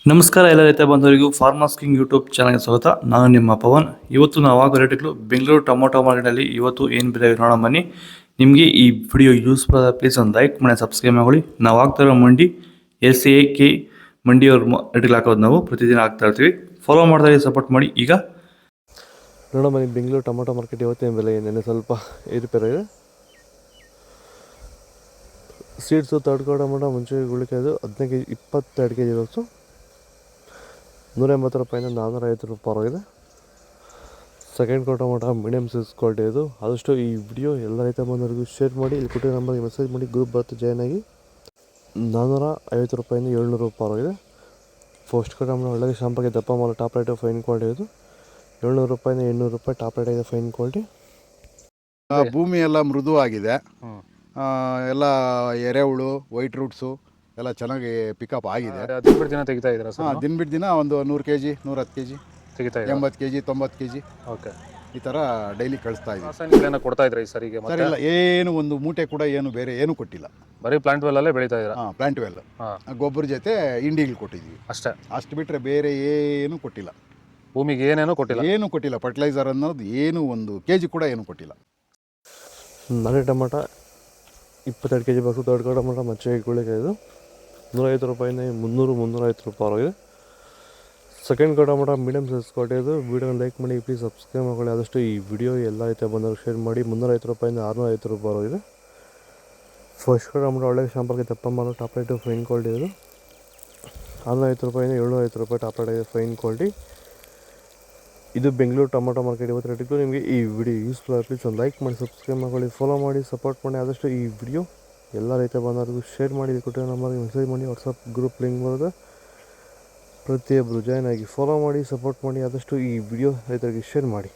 ನಮಸ್ಕಾರ ಎಲ್ಲ ರೈತ ಬಂಧುವರಿಗೂ ಫಾರ್ಮರ್ಸ್ ಕಿಂಗ್ ಯೂಟ್ಯೂಬ್ ಚಾನಲ್ಗೆ ಸ್ವಾಗತ. ನಾನು ನಿಮ್ಮ ಪವನ್. ಇವತ್ತು ನಾವು ಆಗೋ ರೇಟ್ಗಳು ಬೆಂಗಳೂರು ಟೊಮೊಟೊ ಮಾರ್ಕೆಟಲ್ಲಿ ಇವತ್ತು ಏನು ಬೆಲೆ ನೋಡೋಣ ಬನ್ನಿ. ನಿಮಗೆ ಈ ವಿಡಿಯೋ ಯೂಸ್ಫುಲ್ ಆದ ಪ್ಲೀಸ್ ಒಂದು ಲೈಕ್ ಮಾಡಿ ಸಬ್ಸ್ಕ್ರೈಬ್ ಮಾಡಿ. ನಾವು ಆಗ್ತಾ ಇರೋ ಮಂಡಿ SAK ಮಂಡಿಯವ್ರ ರೇಟ್ಗಳು ಹಾಕೋದು ನಾವು ಪ್ರತಿದಿನ ಆಗ್ತಾ ಇರ್ತೀವಿ. ಫಾಲೋ ಮಾಡ್ತಾ ಸಪೋರ್ಟ್ ಮಾಡಿ. ಈಗ ನೋಡೋ ಬನ್ನಿ ಬೆಂಗಳೂರು ಟೊಮೊಟೊ ಮಾರ್ಕೆಟ್ ಇವತ್ತೇನು ಬೆಲೆ ಏನೇನು ಸ್ವಲ್ಪ ಏರುಪೇರು ಇದೆ. ಸೀಡ್ಸು ತಡ್ಕೊ ಟೊಮೊಟೊ ಮುಂಚೆ ಗುಳಿಕಾಯ್ದು 15 kg 22 kg ಇರೋದು 180 ರೂಪಾಯಿಂದ 450 ರೂಪಾಯಿ ಪರವಾಗಿದೆ. Second quarter tomato medium size quality ಇದು. ಆದಷ್ಟು ಈ ವಿಡಿಯೋ ಎಲ್ಲ ರೈತ ಬಂದವರಿಗೂ ಶೇರ್ ಮಾಡಿ, ಇಲ್ಲಿ ಕೊಟ್ಟಿರೋ ನಂಬರ್ಗೆ ಮೆಸೇಜ್ ಮಾಡಿ, ಗ್ರೂಪ್ ಬರುತ್ತೆ ಜಾಯ್ನ್ ಆಗಿ. 450 ರೂಪಾಯಿಂದ 700 ರೂಪಾಯಿ ಪರವಾಗಿದೆ. ಫಸ್ಟ್ ಕ್ವಾರ್ಟರ್ ಟೊಮೊಟೊ ಒಳ್ಳೆ ಶಾಂಪಗೆ ದಪ್ಪ ಮಾಲು ಟಾಪ್ ರೇಟ್ ಫೈನ್ ಕ್ವಾಲಿಟಿ ಇದು. 700 ರೂಪಾಯಿಂದ 800 ರೂಪಾಯಿ ಟಾಪ್ ರೇಟ್ ಇದೆ ಫೈನ್ ಕ್ವಾಲಿಟಿ. ಭೂಮಿ ಎಲ್ಲ ಮೃದುವಾಗಿದೆ, ಎಲ್ಲ ಎರೆಹುಳು ವೈಟ್ ರೂಟ್ಸು ಎಲ್ಲ ಚೆನ್ನಾಗಿ ಪಿಕಪ್ ಆಗಿದೆ. ದಿನ ದಿನ ತೆಗಿತಾ ಇದ್ದೀರಾ ಸರ್? ದಿನ ಬಿಟ್ಟು ದಿನ ಒಂದು 100 kg 110 kg ತೆಗಿತಾ 80 kg 90 kg ಓಕೆ, ಈ ಥರ ಡೈಲಿ ಕಳಿಸ್ತಾ ಇದ್ದೀವಿ. ರಾಸಾಯನಿಕ ಕೊಡ್ತಾ ಇದ್ರಾ ಈ ಸರಿಗೆ? ಸರ್ ಇಲ್ಲ, ಏನು ಒಂದು ಮೂಟೆ ಕೂಡ ಏನು ಬೇರೆ ಏನು ಕೊಟ್ಟಿಲ್ಲ. ಬರೀ ಪ್ಲಾಂಟ್ ವೆಲ್ಲಲ್ಲೇ ಬೆಳೀತಾ ಇದ್ದೀರಾ? ಪ್ಲಾಂಟ್ ವೆಲ್ ಗೊಬ್ಬರ ಜೊತೆ ಇಂಡಿಗಳು ಕೊಟ್ಟಿದ್ದೀವಿ ಅಷ್ಟೇ. ಅಷ್ಟು ಬಿಟ್ಟರೆ ಬೇರೆ ಏನು ಕೊಟ್ಟಿಲ್ಲ. ಭೂಮಿಗೆ ಏನೇನೂ ಕೊಟ್ಟಿಲ್ಲ? ಏನು ಕೊಟ್ಟಿಲ್ಲ. ಫರ್ಟಿಲೈಸರ್ ಅನ್ನೋದು ಏನು 1 kg ಕೂಡ ಏನು ಕೊಟ್ಟಿಲ್ಲ. ನಾಳೆ ಟೊಮೊಟೊ 22 kg ಬಾಕ್ಸು. ತಡ್ಕೊ ಟೊಮೊಟೊ ಮಚ್ಚೆ ಗುಳಿಕಾಯ್ದು 150 ರೂಪಾಯಿಂದ 300-350 ರೂಪಾಯಿ ಪರವಾಗಿದೆ. Second quarter tomato medium size quality ಇದು. ವಿಡಿಯೋನ ಲೈಕ್ ಮಾಡಿ, ಪ್ಲೀಸ್ ಸಬ್ಸ್ಕ್ರೈಬ್ ಮಾಡ್ಕೊಳ್ಳಿ. ಆದಷ್ಟು ಈ ವಿಡಿಯೋ ಎಲ್ಲ ರೈತ ಬಂದವರು ಶೇರ್ ಮಾಡಿ. 350 ರೂಪಾಯಿಂದ 650 ರೂಪಾಯಿ ಪರವಾಗಿದೆ. ಫಸ್ಟ್ ಕ್ವಾರ್ಟರ್ ಟೊಮೊಟೊ ಒಳ್ಳೆ ಶಾಂಪಲ್ಗೆ ದಪ್ಪ ಮಾಲು ಟಾಪ್ ರೇಟು ಫೈನ್ ಕ್ವಾಲಿಟಿ ಇದು. 650 ರೂಪಾಯಿಂದ 750 ರೂಪಾಯಿ ಟಾಪ್ ರೇಟ್ ಇದೆ ಫೈನ್ ಕ್ವಾಲಿಟಿ. ಇದು ಬೆಂಗಳೂರು ಟೊಮೊಟೊ ಮಾರ್ಕೆಟ್ ಇವತ್ತು ರೇಟಿಗೂ. ನಿಮಗೆ ಈ ವಿಡಿಯೋ ಯೂಸ್ಫುಲ್ ಆಗಿ ಪ್ಲೀಸ್ ಒಂದು ಲೈಕ್ ಮಾಡಿ, ಸಬ್ಸ್ಕ್ರೈಬ್ ಮಾಡ್ಕೊಳ್ಳಿ, ಫಾಲೋ ಮಾಡಿ, ಸಪೋರ್ಟ್ ಮಾಡಿ. ಆದಷ್ಟು ಈ ವಿಡಿಯೋ ಎಲ್ಲ ರೈತ ಬಂದವರಿಗೂ ಶೇರ್ ಮಾಡಿ, ಕೊಟ್ಟಿರೋ ನಂಬರ್ಗೆ ಮೆಸೇಜ್ ಮಾಡಿ. ವಾಟ್ಸಪ್ ಗ್ರೂಪ್ ಲಿಂಕ್ ಬರುತ್ತೆ, ಪ್ರತಿಯೊಬ್ಬರು ಜಾಯ್ನ್ ಆಗಿ ಫಾಲೋ ಮಾಡಿ, ಸಪೋರ್ಟ್ ಮಾಡಿ. ಆದಷ್ಟು ಈ ವಿಡಿಯೋ ರೈತರಿಗೆ ಶೇರ್ ಮಾಡಿ.